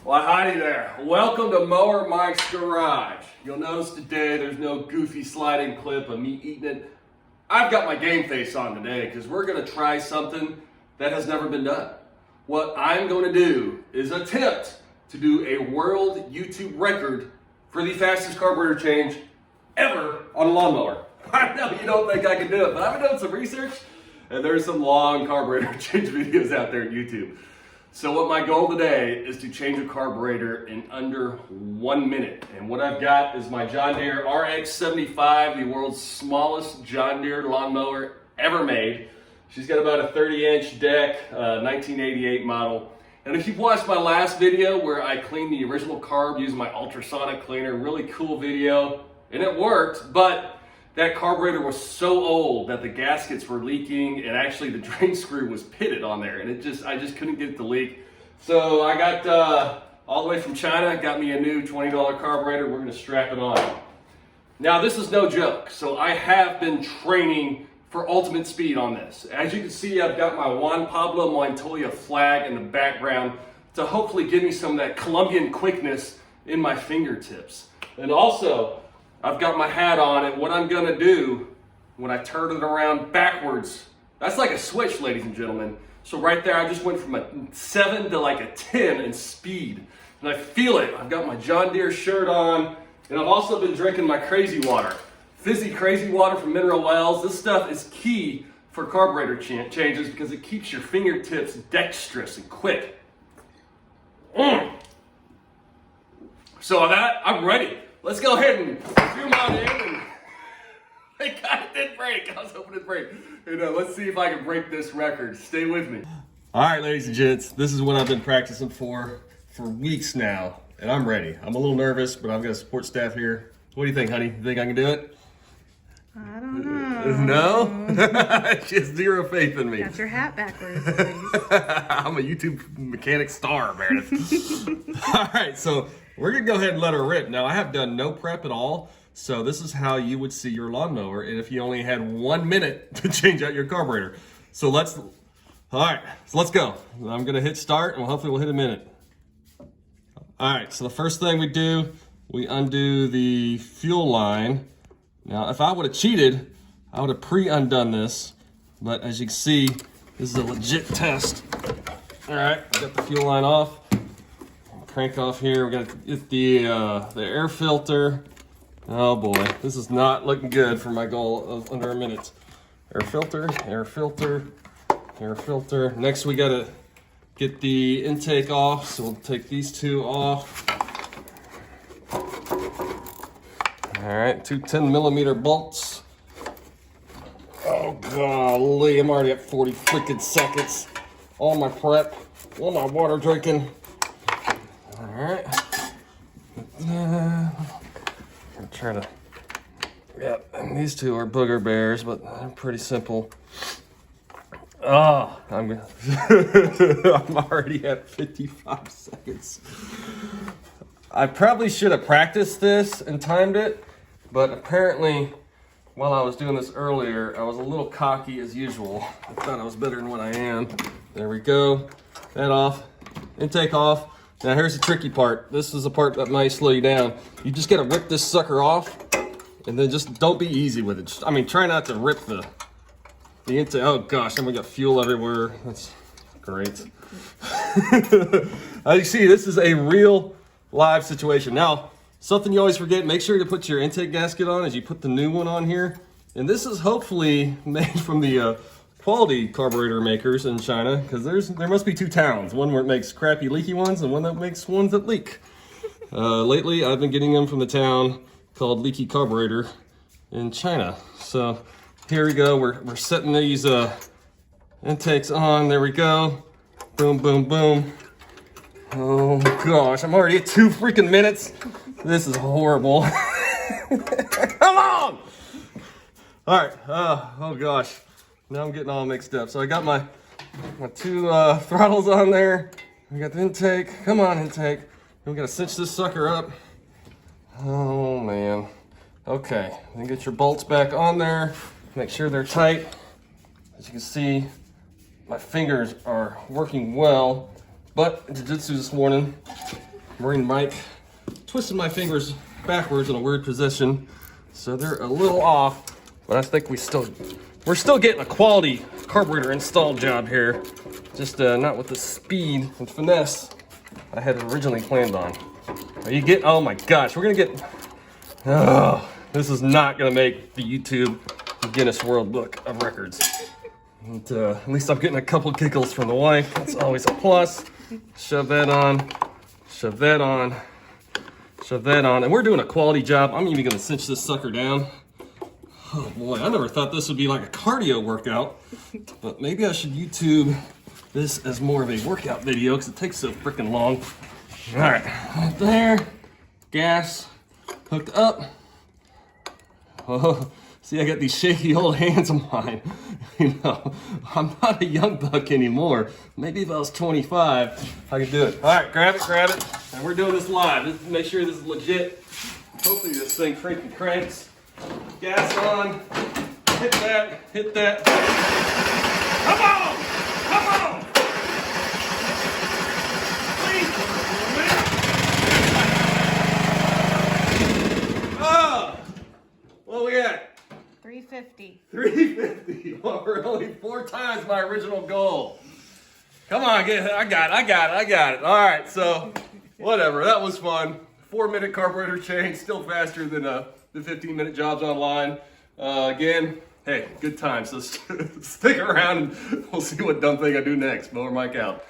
Well, howdy there. Welcome to Mower MIke's garage. You'll notice today there's no goofy sliding clip of me eating it. I've got my game face on today because we're going to try something that has never been done. What I'm going to do is attempt to do a world YouTube record for the fastest carburetor change ever on a lawnmower. I know you don't think I can do it, but I've been doing some research and there's some long carburetor change videos out there at YouTube. So what my goal today is to change a carburetor in under 1 minute. And what I've got is my John Deere RX75, the world's smallest John Deere lawnmower ever made. She's got about a 30-inch deck, 1988 model. And if you've watched my last video where I cleaned the original carb using my ultrasonic cleaner, really cool video, and it worked, but that carburetor was so old that the gaskets were leaking and actually the drain screw was pitted on there, and I just couldn't get the leak. So I got all the way from China, got me a new $20 carburetor. We're gonna strap it on. Now this is no joke. So I have been training for ultimate speed on this. As you can see, I've got my Juan Pablo Montoya flag in the background to hopefully give me some of that Colombian quickness in my fingertips. And also, I've got my hat on, and what I'm gonna do when I turn it around backwards, that's like a switch, ladies and gentlemen. So right there, I just went from a 7 to like a 10 in speed. And I feel it. I've got my John Deere shirt on, and I've also been drinking my crazy water. Fizzy crazy water from Mineral Wells. This stuff is key for carburetor changes because it keeps your fingertips dexterous and quick. So with that, I'm ready. Let's go ahead and zoom on in. And thank God it didn't break. I was hoping it'd break. Let's see if I can break this record. Stay with me. All right, ladies and gents, this is what I've been practicing for weeks now, and I'm ready. I'm a little nervous, but I've got a support staff here. What do you think, honey? You think I can do it? I don't know. No? She has zero faith in me. Got your hat backwards, I'm a YouTube mechanic star, Meredith. All right, so we're gonna go ahead and let her rip. Now, I have done no prep at all, so this is how you would see your lawnmower and if you only had 1 minute to change out your carburetor. So let's go. I'm gonna hit start and hopefully we'll hit a minute. All right, so the first thing we do, we undo the fuel line. Now, if I would have cheated, I would have pre-undone this, but as you can see, this is a legit test. All right, I got the fuel line off. Crank off here. We got to get the air filter. Oh boy, this is not looking good for my goal of under a minute. Air filter, air filter, air filter. Next, we got to get the intake off, so we'll take these two off. All right, two 10mm bolts. Oh golly, I'm already at 40 freaking seconds. All my prep, all my water drinking. All right. I'm trying to. Yeah, and these two are booger bears, but they're pretty simple. Oh, I'm already at 55 seconds. I probably should have practiced this and timed it, but apparently, while I was doing this earlier, I was a little cocky as usual. I thought I was better than what I am. There we go. That off. Intake off. Now here's the tricky part. This is the part that might slow you down. You just gotta rip this sucker off, and then just don't be easy with it. Try not to rip the intake. Oh gosh, then we got fuel everywhere. That's great. As you see, this is a real live situation. Now, something you always forget, make sure to put your intake gasket on as you put the new one on here. And this is hopefully made from the quality carburetor makers in China, because there must be two towns, one where it makes crappy leaky ones and one that makes ones that leak. Lately I've been getting them from the town called Leaky Carburetor in China. So here we go, we're setting these intakes on. There we go. Boom, boom, boom. Oh gosh, I'm already at 2 freaking minutes. This is horrible. Come on! All right, oh gosh. Now I'm getting all mixed up. So I got my two throttles on there. We got the intake. Come on, intake. We gotta cinch this sucker up. Oh man. Okay, then get your bolts back on there. Make sure they're tight. As you can see, my fingers are working well, but jiu-jitsu this morning Marine MIke. Twisted my fingers backwards in a weird position, so they're a little off, but I think we're still getting a quality carburetor install job here. Just not with the speed and finesse I had originally planned on. Oh my gosh, we're gonna get, oh, this is not gonna make the YouTube Guinness World Book of Records. And, at least I'm getting a couple giggles from the wife. That's always a plus. Shove that on, shove that on, shove that on. And we're doing a quality job. I'm even gonna cinch this sucker down. Oh boy, I never thought this would be like a cardio workout, but maybe I should YouTube this as more of a workout video because it takes so freaking long. All right, right there, gas hooked up. Oh, see, I got these shaky old hands of mine. You know, I'm not a young buck anymore. Maybe if I was 25, I could do it. All right, grab it, and we're doing this live. Just make sure this is legit. Hopefully this thing freaking cranks. Gas on, hit that. Come on! Please, oh! What we at? 350. 350. Well, we're only 4 times my original goal. Come on, I got it. All right, so whatever, that was fun. 4-minute carburetor change, still faster than the 15-minute jobs online. Again, hey, good time. So stick around and we'll see what dumb thing I do next. Mower MIke out.